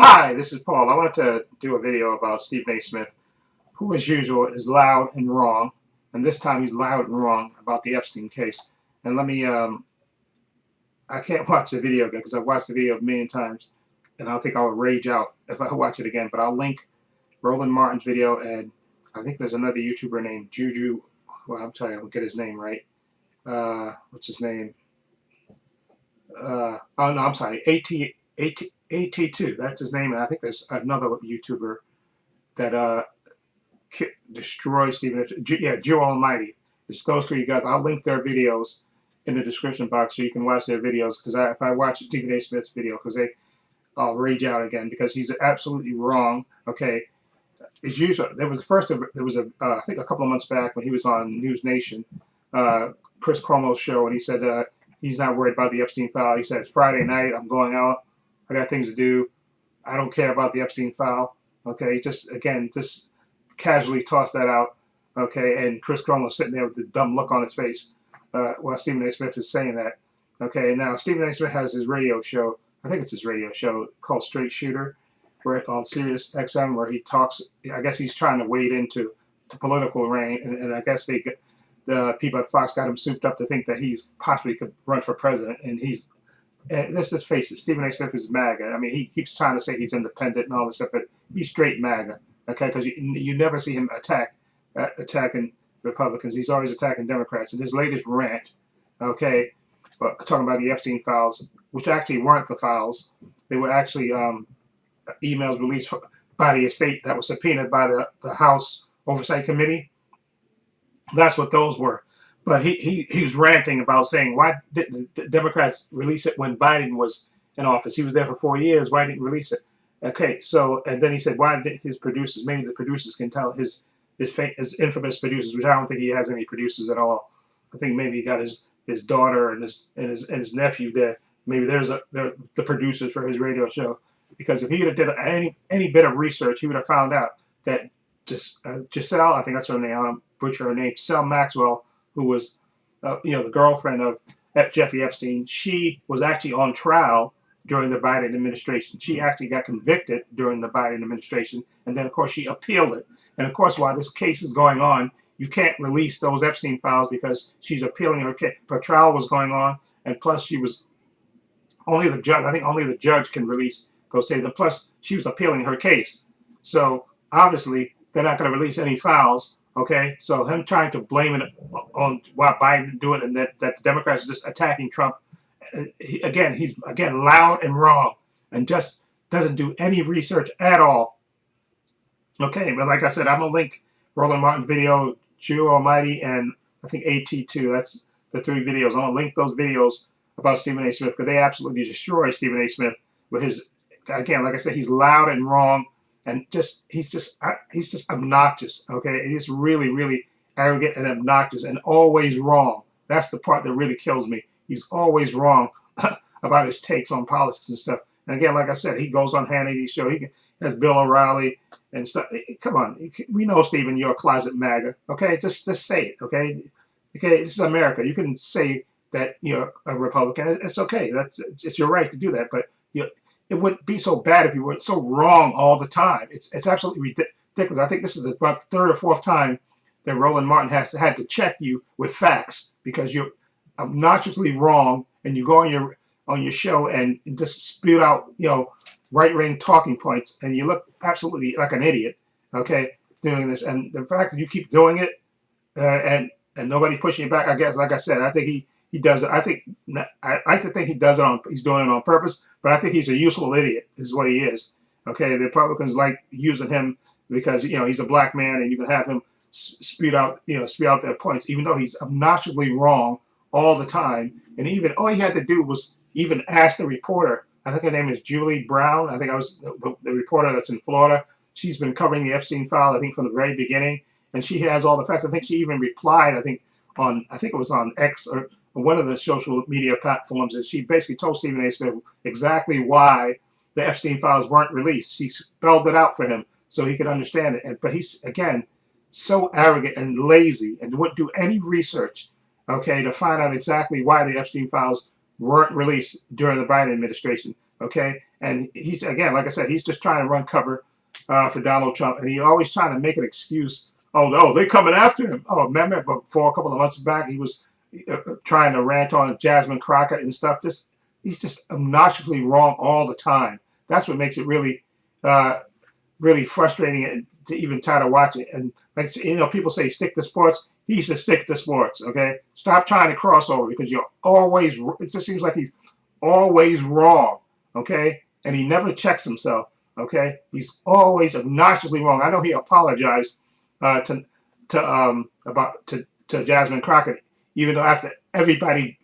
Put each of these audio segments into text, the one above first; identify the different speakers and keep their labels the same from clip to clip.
Speaker 1: Hi, this is Paul. I wanted to do a video about Stephen A. Smith, who, as usual, is loud and wrong. And this time he's loud and wrong about the Epstein case. And I can't watch the video again because I've watched the video a million times. And I think I'll rage out if I watch it again. But I'll link Roland Martin's video. And I think there's another YouTuber named Juju. Well, I'm sorry, I'll get his name right. What's his name? Oh, no, I'm sorry. AT2. That's his name. And I think there's another YouTuber that destroy Stephen. Yeah, Jew Almighty. It's those three guys. I'll link their videos in the description box so you can watch their videos. Because if I watch Stephen A. Smith's video, I'll rage out again because he's absolutely wrong. Okay, as usual, there was I think a couple of months back when he was on News Nation, Chris Cuomo's show, and he said he's not worried about the Epstein file. He said, Friday night, I'm going out. I got things to do. I don't care about the Epstein file. Okay, just casually toss that out. Okay, and Chris Cuomo sitting there with the dumb look on his face while Stephen A. Smith is saying that. Okay, now Stephen A. Smith has his radio show. I think it's his radio show called Straight Shooter, where on Sirius XM, where he talks. I guess he's trying to wade into the political reign, and I guess the people at Fox got him souped up to think that he's possibly could run for president, and let's just face it, Stephen A. Smith is MAGA. I mean, he keeps trying to say he's independent and all this stuff, but he's straight MAGA. Okay, because you never see him attacking Republicans. He's always attacking Democrats. And his latest rant, okay, talking about the Epstein files, which actually weren't the files. They were actually emails released by the estate that was subpoenaed by the House Oversight Committee. That's what those were. But he was ranting about saying, why didn't the Democrats release it when Biden was in office? He was there for 4 years. Why didn't he release it? Okay, so, and then he said, why didn't his producers, maybe the producers can tell his infamous producers, which I don't think he has any producers at all. I think maybe he got his daughter and his nephew there. Maybe they're the producers for his radio show. Because if he had did any bit of research, he would have found out that Giselle, I think that's her name, I don't butcher her name, Giselle Maxwell, who was the girlfriend of Jeffrey Epstein, she was actually on trial during the Biden administration. She actually got convicted during the Biden administration, and then, of course, she appealed it. And, of course, while this case is going on, you can't release those Epstein files because she's appealing her case. Her trial was going on, and plus she was only the judge. I think only the judge can release those statements. Plus, she was appealing her case. So, obviously, they're not going to release any files, okay? So him trying to blame it on why Biden didn't do it and that the Democrats are just attacking Trump, he's loud and wrong and just doesn't do any research at all. Okay, but like I said, I'm going to link Roland Martin video, Jew Almighty, and I think AT2. That's the three videos. I'm going to link those videos about Stephen A. Smith because they absolutely destroy Stephen A. Smith with his, again, like I said, he's loud and wrong. And he's just obnoxious, okay? He's really, really arrogant and obnoxious and always wrong. That's the part that really kills me. He's always wrong about his takes on politics and stuff. And again, like I said, he goes on Hannity's show. He has Bill O'Reilly and stuff. Come on, we know, Stephen, you're a closet MAGA, okay? Just say it, okay? Okay, this is America. You can say that you're a Republican. It's okay. It's your right to do that, but it wouldn't be so bad if you were so wrong all the time. It's absolutely ridiculous. I think this is about the third or fourth time that Roland Martin had to check you with facts because you're obnoxiously wrong, and you go on your show and just spew out right-wing talking points, and you look absolutely like an idiot, okay, doing this. And the fact that you keep doing it and nobody pushing you back, I guess, like I said, I think he does it. I think he does it he's doing it on purpose, but I think he's a useful idiot is what he is. Okay, the Republicans like using him because he's a black man and you can have him spew out their points, even though he's obnoxiously wrong all the time. And even all he had to do was even ask the reporter. I think her name is Julie Brown. I think I was the reporter that's in Florida. She's been covering the Epstein file, I think, from the very beginning, and she has all the facts. I think she even replied. I think it was on X or one of the social media platforms, and she basically told Stephen A. Smith exactly why the Epstein files weren't released. She spelled it out for him so he could understand it. But he's, again, so arrogant and lazy and wouldn't do any research, okay, to find out exactly why the Epstein files weren't released during the Biden administration, okay? And he's, again, like I said, he's just trying to run cover for Donald Trump, and he's always trying to make an excuse. Oh, no, they're coming after him. Oh, remember, before a couple of months back, he was trying to rant on Jasmine Crockett and stuff. He's just obnoxiously wrong all the time. That's what makes it really, really frustrating to even try to watch it. And like, people say stick to sports. He should stick to sports. Okay, stop trying to cross over, because you're always. It just seems like he's always wrong. Okay, and he never checks himself. Okay, he's always obnoxiously wrong. I know he apologized to Jasmine Crockett, even though after everybody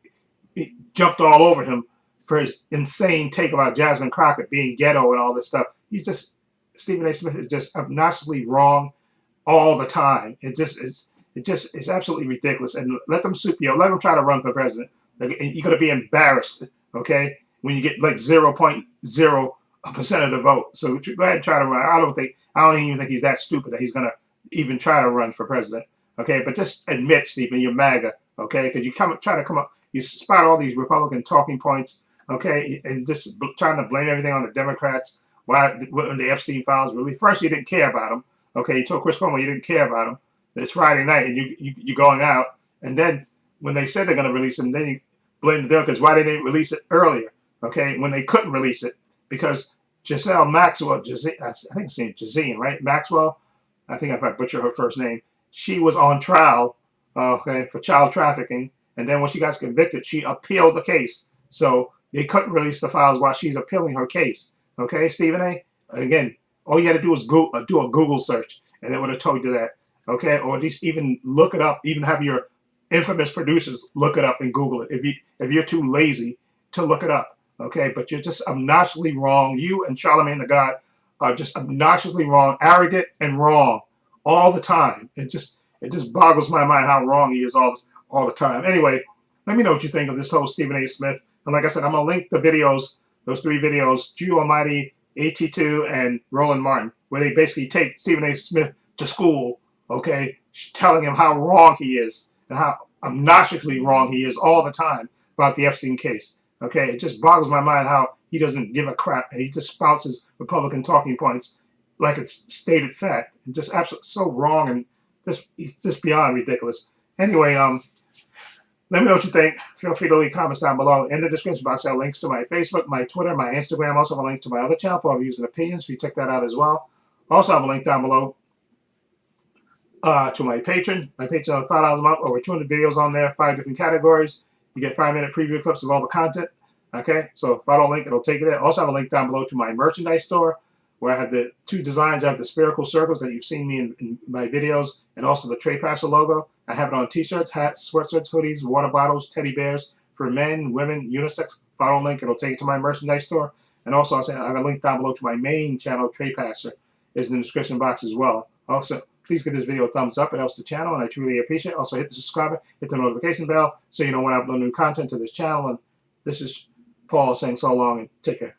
Speaker 1: jumped all over him for his insane take about Jasmine Crockett being ghetto and all this stuff. Stephen A. Smith is just obnoxiously wrong all the time. It's absolutely ridiculous. And let them soup you up. Let them try to run for president. You're going to be embarrassed, okay, when you get like 0.0% of the vote. So go ahead and try to run. I don't even think he's that stupid that he's going to even try to run for president, okay? But just admit, Stephen, you're MAGA, okay? Because you you spot all these Republican talking points, okay, and just trying to blame everything on the Democrats. Why when the Epstein files released? First, you didn't care about him, okay? You told Chris Cuomo you didn't care about him. It's Friday night, and you're going out, and then when they said they're going to release him, then you blame the Democrats. Why didn't they release it earlier, okay? When they couldn't release it because Giselle Maxwell, I think it's named Jazine, right? Maxwell, I think if I butcher her first name, she was on trial, okay, for child trafficking, and then when she got convicted, she appealed the case. So they couldn't release the files while she's appealing her case. Okay, Stephen A. Again, all you had to do was do a Google search, and it would have told you that. Okay, or at least even look it up. Even have your infamous producers look it up and Google it if you're too lazy to look it up. Okay, but you're just obnoxiously wrong. You and Charlemagne the God are just obnoxiously wrong, arrogant and wrong all the time. It just boggles my mind how wrong he is all the time. Anyway, let me know what you think of this whole Stephen A. Smith. And like I said, I'm gonna link the videos, those 3 videos, Jew Almighty, AT2, and Roland Martin, where they basically take Stephen A. Smith to school, okay, telling him how wrong he is and how obnoxiously wrong he is all the time about the Epstein case. Okay, it just boggles my mind how he doesn't give a crap, and he just spouts his Republican talking points like it's stated fact, and just absolutely so wrong, and it's just beyond ridiculous. Anyway, let me know what you think. Feel free to leave comments down below. In the description box, I have links to my Facebook, my Twitter, my Instagram. Also have a link to my other channel, Paul Views and Opinions, so you check that out as well. Also have a link down below to my Patreon. My Patreon is $5 a month, over 200 videos on there, 5 different categories. You get 5-minute preview clips of all the content. Okay, so follow a link, it'll take you there. Also have a link down below to my merchandise store, where I have the 2 designs. I have the spherical circles that you've seen me in my videos, and also the Trepacer logo. I have it on t-shirts, hats, sweatshirts, hoodies, water bottles, teddy bears for men, women, unisex. Follow a link, it'll take you to my merchandise store. And also I have a link down below to my main channel, Trepacer. It's in the description box as well. Also, please give this video a thumbs up. It helps the channel, and I truly appreciate it. Also, hit the subscribe, hit the notification bell, so you know when I upload new content to this channel. And this is Paul saying so long, and take care.